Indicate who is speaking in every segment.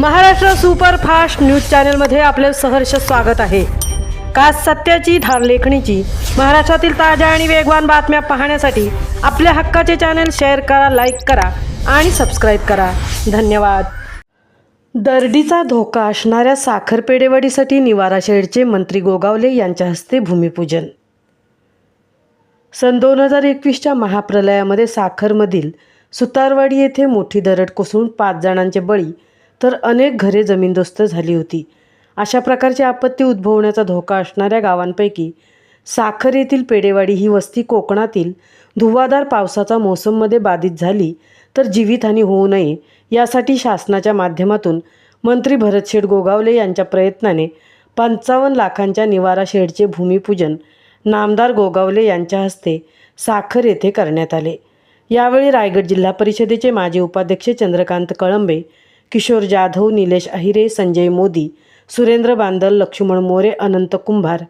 Speaker 1: Maharashtra superfast news चॅनलमध्ये आपले सहर्ष स्वागत आहे। खास सत्याची धार लेखणीची महाराष्ट्रातील ताज्या आणि वेगवान बातम्या पाहण्यासाठी आपल्या हक्काचे चॅनल शेअर करा, लाईक करा आणि सबस्क्राईब करा। धन्यवाद। दर्डीचा धोका असणाऱ्या साखर पेढेवाडीसाठी निवारा शेडचे मंत्री गोगावले यांच्या हस्ते भूमिपूजन। सन 2021च्या महाप्रलयामध्ये साखरमधील सुतारवाडी येथे मोठी दरड कोसळून 5 जणांचे बळी तर अनेक घरे जमीनदोस्त झाली होती। अशा प्रकारची आपत्ती उद्भवण्याचा धोका असणाऱ्या गावांपैकी साखर येथील पेढेवाडी ही वस्ती कोकणातील धुव्वाधार पावसाचा मोसममध्ये बाधित झाली तर जीवितहानी होऊ नये यासाठी शासनाच्या माध्यमातून मंत्री भरतशेठ गोगावले यांच्या प्रयत्नाने 55 लाखांच्या निवारा शेडचे भूमिपूजन नामदार गोगावले यांच्या हस्ते साखर येथे करण्यात आले। यावेळी रायगड जिल्हा परिषदेचे माजी उपाध्यक्ष चंद्रकांत कळंबे, किशोर जाधव, निलेश अहिरे, संजय मोदी, सुरेंद्र बांदल, लक्ष्मण मोरे, अनंत कुंभार,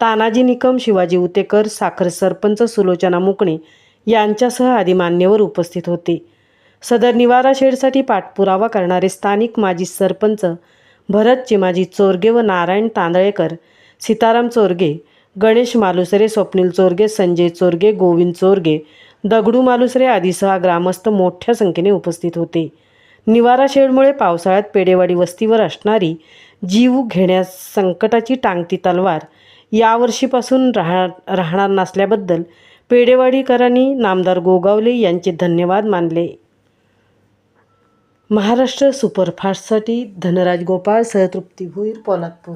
Speaker 1: तानाजी निकम, शिवाजी उतेकर, साखर सरपंच सुलोचना मुकणे यांच्यासह आदी मान्यवर उपस्थित होते। सदर निवारा शेडसाठी पाठपुरावा करणारे स्थानिक माजी सरपंच भरत चिमाजी चोरगे व नारायण तांदळेकर, सीताराम चोरगे, गणेश मालुसरे, स्वप्नील चोरगे, संजय चोरगे, गोविंद चोरगे, दगडू मालुसरे आदीसह ग्रामस्थ मोठ्या संख्येने उपस्थित होते। निवारा शेडमुळे पावसाळ्यात पेढेवाडी वस्तीवर असणारी जीव घेण्यास संकटाची टांगती तलवार यावर्षीपासून राहणार नसल्याबद्दल पेढेवाडीकरांनी नामदार गोगावले यांचे धन्यवाद मानले। महाराष्ट्र सुपरफास्टसाठी धनराज गोपाळ, सहतृप्ती भोईर, पोलादपूर।